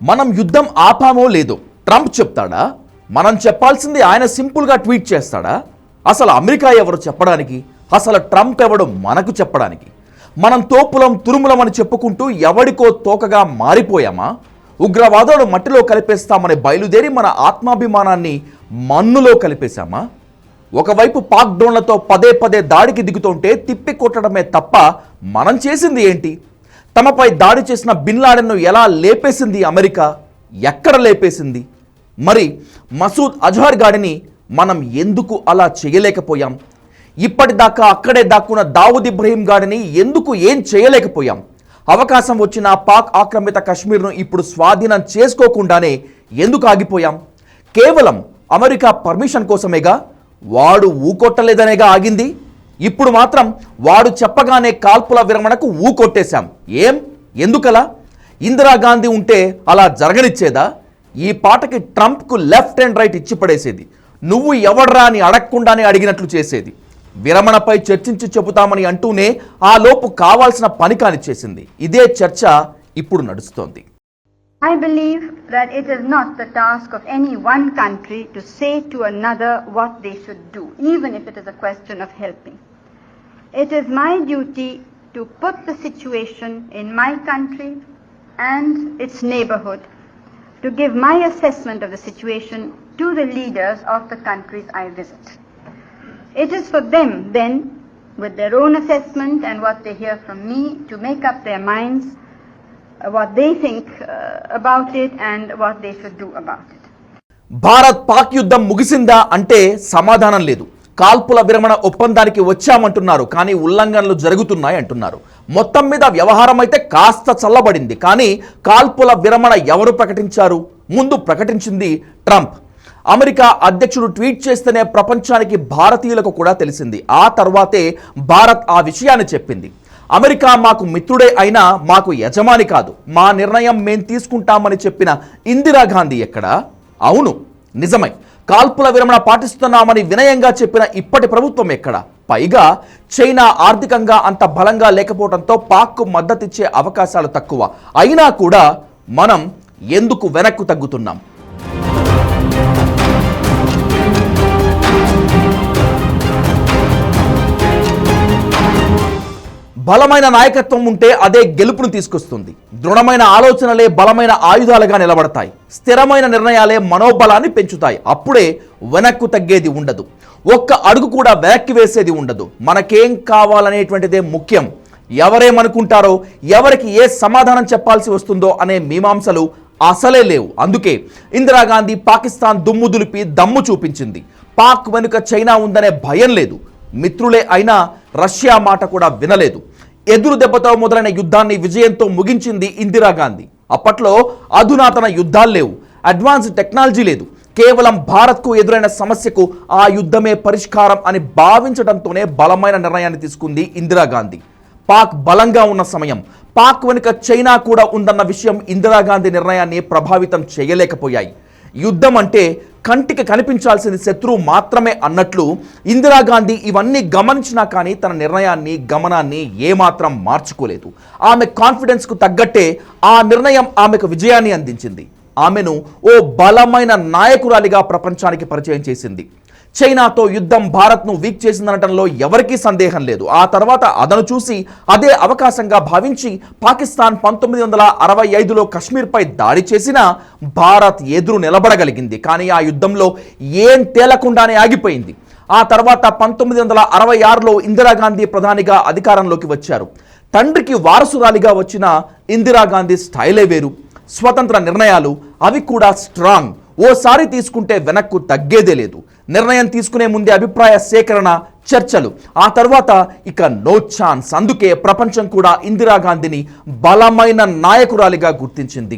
మనం యుద్ధం ఆపామో లేదో ట్రంప్ చెప్తాడా? మనం చెప్పాల్సింది ఆయన సింపుల్గా ట్వీట్ చేస్తాడా? అసలు అమెరికా ఎవరు చెప్పడానికి? అసలు ట్రంప్ ఎవడు మనకు చెప్పడానికి? మనం తోపులం తురుములం అని చెప్పుకుంటూ ఎవడికో తోకగా మారిపోయామా? ఉగ్రవాదులు మట్టిలో కలిపేస్తామని బయలుదేరి మన ఆత్మాభిమానాన్ని మన్నులో కలిపేశామా? ఒకవైపు పాక్ డ్రోన్లతో పదే పదే దాడికి దిగుతుంటే తిప్పి కొట్టడమే తప్ప మనం చేసింది ఏంటి? తమపై దాడి చేసిన బిన్ లాడెన్ను ఎలా లేపేసింది అమెరికా? ఎక్కడ లేపేసింది? మరి మసూద్ అజహర్ గాడిని మనం ఎందుకు అలా చేయలేకపోయాం? ఇప్పటిదాకా అక్కడే దాక్కున్న దావుద్ ఇబ్రహీం గాడిని ఎందుకు ఏం చేయలేకపోయాం? అవకాశం వచ్చిన పాక్ ఆక్రమిత కశ్మీర్ను ఇప్పుడు స్వాధీనం చేసుకోకుండానే ఎందుకు ఆగిపోయాం? కేవలం అమెరికా పర్మిషన్ కోసమేగా? వాడు ఊకొట్టలేదనేగా ఆగింది. ఇప్పుడు మాత్రం వాడు చెప్పగానే కాల్పుల విరమణకు ఊకొట్టేశాం. ఎందుకలా? ఇందిరాగాంధీ ఉంటే అలా జరగనిచ్చేదా? ఈ పాటకి ట్రంప్కు లెఫ్ట్ అండ్ రైట్ ఇచ్చి పడేసేది. నువ్వు ఎవడ్రా అని అడగకుండానే అడిగినట్లు చేసేది. విరమణపై చర్చించి చెబుతామని అంటూనే ఆ లోపు కావాల్సిన పని కానిచ్చేసింది. ఇదే చర్చ ఇప్పుడు నడుస్తోంది. I believe that it is not the task of any one country to say to another what they should do, even if it is a question of helping. It is my duty to put the situation in my country and its neighborhood, to give my assessment of the situation to the leaders of the countries I visit. It is for them then, with their own assessment and what they hear from me, to make up their minds what they think about it and what they should do about it. Bharat Pak యుద్ధం ముగిసిందా అంటే సమాధానం లేదు. కాల్పుల విరమణ ఒప్పందానికి వచ్చామంటున్నారు, కానీ ఉల్లంఘనలు జరుగుతున్నాయి అంటున్నారు. మొత్తం మీద వ్యవహారం అయితే కాస్త చల్లబడింది. కానీ కాల్పుల విరమణ ఎవరు ప్రకటించారు? ముందు ప్రకటించింది ట్రంప్. అమెరికా అధ్యక్షుడు ట్వీట్ చేస్తేనే ప్రపంచానికి, భారతీయులకు కూడా తెలిసింది. ఆ తర్వాతే భారత్ ఆ విషయాన్ని చెప్పింది. అమెరికా మాకు మిత్రుడే అయినా మాకు యజమాని కాదు, మా నిర్ణయం మేం తీసుకుంటామని చెప్పిన ఇందిరాగాంధీ ఎక్కడ? అవును, నిజమే. కాల్పుల విరమణ పాటిస్తున్నామని వినయంగా చెప్పిన ఇప్పటి ప్రభుత్వం ఎక్కడ? పైగా చైనా ఆర్థికంగా అంత బలంగా లేకపోవడంతో పాక్కు మద్దతిచ్చే అవకాశాలు తక్కువ. అయినా కూడా మనం ఎందుకు వెనక్కు తగ్గుతున్నాం? బలమైన నాయకత్వం ఉంటే అదే గెలుపును తీసుకొస్తుంది. దృఢమైన ఆలోచనలే బలమైన ఆయుధాలుగా నిలబడతాయి. స్థిరమైన నిర్ణయాలే మనోబలాన్ని పెంచుతాయి. అప్పుడే వెనక్కు తగ్గేది ఉండదు, ఒక్క అడుగు కూడా వెనక్కి వేసేది ఉండదు. మనకేం కావాలనేటువంటిదే ముఖ్యం. ఎవరేమనుకుంటారో, ఎవరికి ఏ సమాధానం చెప్పాల్సి వస్తుందో అనే మీమాంసలు అసలే లేవు. అందుకే ఇందిరాగాంధీ పాకిస్తాన్ దుమ్ము దులిపి దమ్ము చూపించింది. పాక్ వెనుక చైనా ఉందనే భయం లేదు. మిత్రులే అయినా రష్యా మాట కూడా వినలేదు. ఎదురు దెబ్బతో మొదలైన యుద్ధాన్ని విజయంతో ముగించింది ఇందిరాగాంధీ. అప్పట్లో అధునాతన యుద్ధాలు లేవు, అడ్వాన్స్ టెక్నాలజీ లేదు. కేవలం భారత్కు ఎదురైన సమస్యకు ఆ యుద్ధమే పరిష్కారం అని భావించడంతోనే బలమైన నిర్ణయాన్ని తీసుకుంది ఇందిరాగాంధీ. పాక్ బలంగా ఉన్న సమయం, పాక్ వెనుక చైనా కూడా ఉందన్న విషయం ఇందిరాగాంధీ నిర్ణయాన్ని ప్రభావితం చేయలేకపోయాయి. యుద్ధం అంటే కంటికి కనిపించాల్సింది శత్రువు మాత్రమే అన్నట్లు ఇందిరాగాంధీ ఇవన్నీ గమనించినా కానీ తన నిర్ణయాన్ని, గమనాన్ని ఏమాత్రం మార్చుకోలేదు. ఆమె కాన్ఫిడెన్స్కు తగ్గట్టే ఆ నిర్ణయం ఆమెకు విజయాన్ని అందించింది. ఆమెను ఓ బలమైన నాయకురాలిగా ప్రపంచానికి పరిచయం చేసింది. చైనాతో యుద్ధం భారత్ను వీక్ చేసిందనటంలో ఎవరికీ సందేహం లేదు. ఆ తర్వాత అదను చూసి అదే అవకాశంగా భావించి పాకిస్తాన్ 1965లో కశ్మీర్పై దాడి చేసినా భారత్ ఎదురు నిలబడగలిగింది. కానీ ఆ యుద్ధంలో ఏం తేలకుండానే ఆగిపోయింది. ఆ తర్వాత 1966లో ఇందిరాగాంధీ ప్రధానిగా అధికారంలోకి వచ్చారు. తండ్రికి వారసురాలిగా వచ్చిన ఇందిరాగాంధీ స్టైలే వేరు. స్వతంత్ర నిర్ణయాలు, అవి కూడా స్ట్రాంగ్. ఓసారి తీసుకుంటే వెనక్కు తగ్గేదే లేదు. నిర్ణయం తీసుకునే ముందే అభిప్రాయ సేకరణ, చర్చలు, ఆ తర్వాత ఇక నో ఛాన్స్. అందుకే ప్రపంచం కూడా ఇందిరాగాంధీని బలమైన నాయకురాలిగా గుర్తించింది.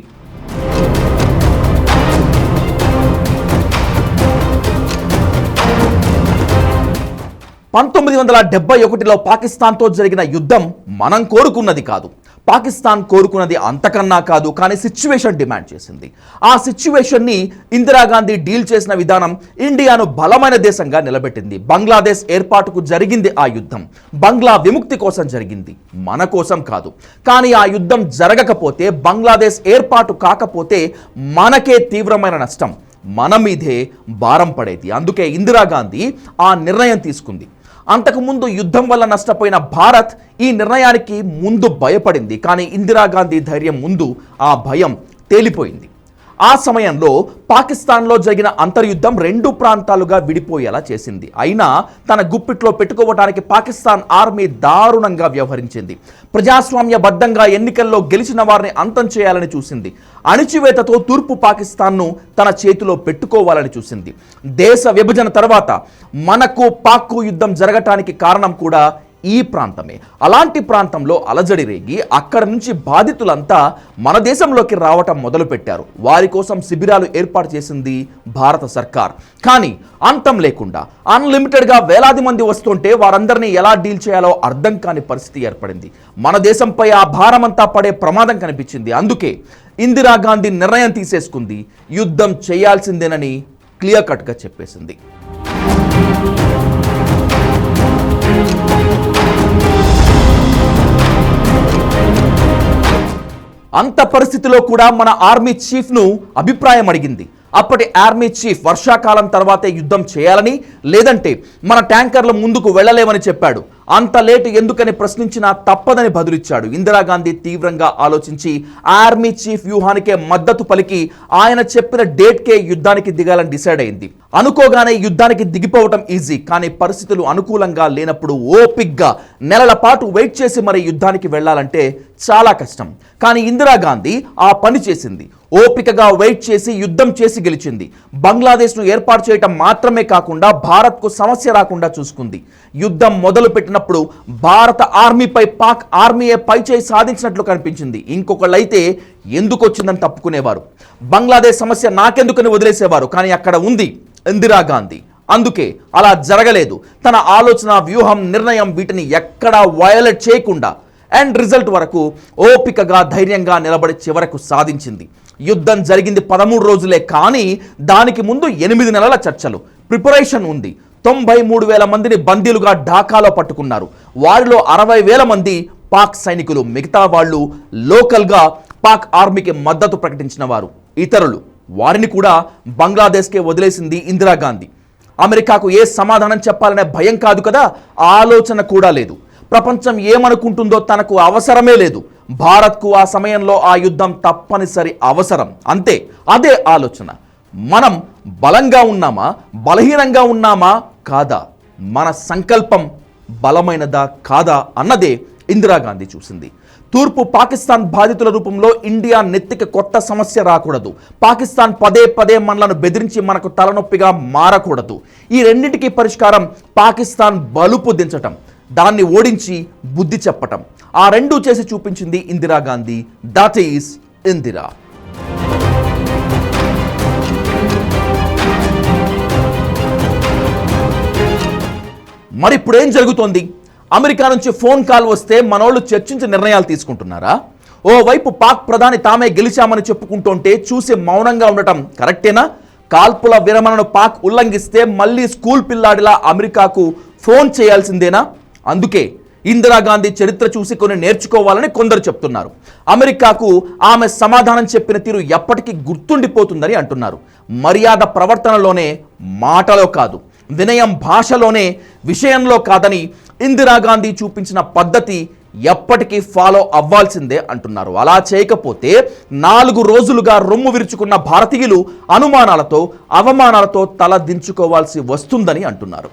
1971లో పాకిస్తాన్తో జరిగిన యుద్ధం మనం కోరుకున్నది కాదు. పాకిస్తాన్ కోరుకున్నది అంతకన్నా కాదు, కానీ సిచ్యువేషన్ డిమాండ్ చేసింది. ఆ సిచ్యువేషన్ని ఇందిరాగాంధీ డీల్ చేసిన విధానం ఇండియాను బలమైన దేశంగా నిలబెట్టింది. బంగ్లాదేశ్ ఏర్పాటుకు జరిగింది ఆ యుద్ధం, బంగ్లా విముక్తి కోసం జరిగింది, మన కోసం కాదు. కానీ ఆ యుద్ధం జరగకపోతే, బంగ్లాదేశ్ ఏర్పాటు కాకపోతే మనకే తీవ్రమైన నష్టం, మన మీదే భారం పడేది. అందుకే ఇందిరాగాంధీ ఆ నిర్ణయం తీసుకుంది. అంతకుముందు యుద్ధం వల్ల నష్టపోయిన భారత్ ఈ నిర్ణయానికి ముందు భయపడింది. కానీ ఇందిరాగాంధీ ధైర్యం ముందు ఆ భయం తేలిపోయింది. ఆ సమయంలో పాకిస్తాన్లో జరిగిన అంతర్యుద్ధం 2 ప్రాంతాలుగా విడిపోయేలా చేసింది. అయినా తన గుప్పిట్లో పెట్టుకోవడానికి పాకిస్తాన్ ఆర్మీ దారుణంగా వ్యవహరించింది. ప్రజాస్వామ్యబద్ధంగా ఎన్నికల్లో గెలిచిన వారిని అంతం చేయాలని చూసింది. అణిచివేతతో తూర్పు పాకిస్తాన్ను తన చేతిలో పెట్టుకోవాలని చూసింది. దేశ విభజన తర్వాత మనకు పాక్కు యుద్ధం జరగటానికి కారణం కూడా ఈ ప్రాంతమే. అలాంటి ప్రాంతంలో అలజడి రేగి అక్కడ నుంచి బాధితులంతా మన దేశంలోకి రావటం మొదలుపెట్టారు. వారి కోసం శిబిరాలు ఏర్పాటు చేసింది భారత సర్కార్. కానీ అంతం లేకుండా అన్లిమిటెడ్గా వేలాది మంది వస్తుంటే వారందరినీ ఎలా డీల్ చేయాలో అర్థం కాని పరిస్థితి ఏర్పడింది. మన దేశంపై ఆ భారమంతా పడే ప్రమాదం కనిపించింది. అందుకే ఇందిరాగాంధీ నిర్ణయం తీసేసుకుంది, యుద్ధం చేయాల్సిందేనని క్లియర్ కట్గా చెప్పేసింది. అంత పరిస్థితిలో కూడా మన ఆర్మీ చీఫ్ను అభిప్రాయం అడిగింది. అప్పటి ఆర్మీ చీఫ్ వర్షాకాలం తర్వాతే యుద్ధం చేయాలని, లేదంటే మన ట్యాంకర్లు ముందుకు వెళ్ళలేమని చెప్పాడు. అంత లేటు ఎందుకని ప్రశ్నించినా తప్పదని బదులిచ్చాడు. ఇందిరాగాంధీ తీవ్రంగా ఆలోచించి ఆర్మీ చీఫ్ వ్యూహానికే మద్దతు పలికి ఆయన చెప్పిన డేట్కే యుద్ధానికి దిగాలని డిసైడ్ అయింది. అనుకోగానే యుద్ధానికి దిగిపోవటం ఈజీ, కానీ పరిస్థితులు అనుకూలంగా లేనప్పుడు ఓపిక్గా నెలల పాటు వెయిట్ చేసి మరి యుద్ధానికి వెళ్ళాలంటే చాలా కష్టం. కానీ ఇందిరాగాంధీ ఆ పని చేసింది. ఓపికగా వెయిట్ చేసి యుద్ధం చేసి గెలిచింది. బంగ్లాదేశ్ను ఏర్పాటు చేయటం మాత్రమే కాకుండా భారత్కు సమస్య రాకుండా చూసుకుంది. యుద్ధం మొదలు పెట్టినప్పుడు భారత ఆర్మీపై పాక్ ఆర్మీయే పైచేయి సాధించినట్లు కనిపించింది. ఇంకొకళ్ళైతే ఎందుకు వచ్చిందని తప్పుకునేవారు, బంగ్లాదేశ్ సమస్య నాకెందుకని వదిలేసేవారు. కానీ అక్కడ ఉంది ఇందిరాగాంధీ. అందుకే అలా జరగలేదు. తన ఆలోచన, వ్యూహం, నిర్ణయం వీటిని ఎక్కడా వయలేట్ చేయకుండా అండ్ రిజల్ట్ వరకు ఓపికగా ధైర్యంగా నిలబడి చివరకు సాధించింది. యుద్ధం జరిగింది 13 రోజులే, కానీ దానికి ముందు 8 నెలల చర్చలు, ప్రిపరేషన్ ఉంది. 93,000 మందిని బందీలుగా ఢాకాలో పట్టుకున్నారు. వారిలో 60,000 మంది పాక్ సైనికులు, మిగతా వాళ్ళు లోకల్గా పాక్ ఆర్మీకి మద్దతు ప్రకటించిన వారు. ఇతరులు వారిని కూడా బంగ్లాదేశ్కే వదిలేసింది ఇందిరాగాంధీ. అమెరికాకు ఏ సమాధానం చెప్పాలనే భయం కాదు కదా, ఆలోచన కూడా లేదు. ప్రపంచం ఏమనుకుంటుందో తనకు అవసరమే లేదు. భారత్కు ఆ సమయంలో ఆ యుద్ధం తప్పనిసరి అవసరం, అంతే. అదే ఆలోచన. మనం బలంగా ఉన్నామా, బలహీనంగా ఉన్నామా కాదా, మన సంకల్పం బలమైనదా కాదా అన్నదే ఇందిరాగాంధీ చూసింది. తూర్పు పాకిస్తాన్ బాధితుల రూపంలో ఇండియా నెత్తికి కొత్త సమస్య రాకూడదు. పాకిస్తాన్ పదే పదే మనలను బెదిరించి మనకు తలనొప్పిగా మారకూడదు. ఈ రెండింటికి పరిష్కారం పాకిస్తాన్ బలుపు దించటం, దాన్ని ఓడించి బుద్ధి చెప్పటం. ఆ రెండూ చేసి చూపించింది ఇందిరాగాంధీ. That is Indira. మరి ఇప్పుడు ఏం జరుగుతోంది? అమెరికా నుంచి ఫోన్ కాల్ వస్తే మనోళ్ళు చర్చించి నిర్ణయాలు తీసుకుంటున్నారా? ఓవైపు పాక్ ప్రధాని తామే గెలిచామని చెప్పుకుంటుంటే చూసి మౌనంగా ఉండటం కరెక్టేనా? కాల్పుల విరమణను పాక్ ఉల్లంఘిస్తే మళ్ళీ స్కూల్ పిల్లాడిలా అమెరికాకు ఫోన్ చేయాల్సిందేనా? అందుకే ఇందిరాగాంధీ చరిత్ర చూసి కొన్ని నేర్చుకోవాలని కొందరు చెప్తున్నారు. అమెరికాకు ఆమె సమాధానం చెప్పిన తీరు ఎప్పటికీ గుర్తుండిపోతుందని అంటున్నారు. మర్యాద ప్రవర్తనలోనే, మాటలో కాదు, వినయం భాషలోనే, విషయంలో కాదని ఇందిరాగాంధీ చూపించిన పద్ధతి ఎప్పటికీ ఫాలో అవ్వాల్సిందే అంటున్నారు. అలా చేయకపోతే 4 రోజులుగా రొమ్ము విరుచుకున్న భారతీయులు అనుమానాలతో, అవమానాలతో తల దించుకోవాల్సి వస్తుందని అంటున్నారు.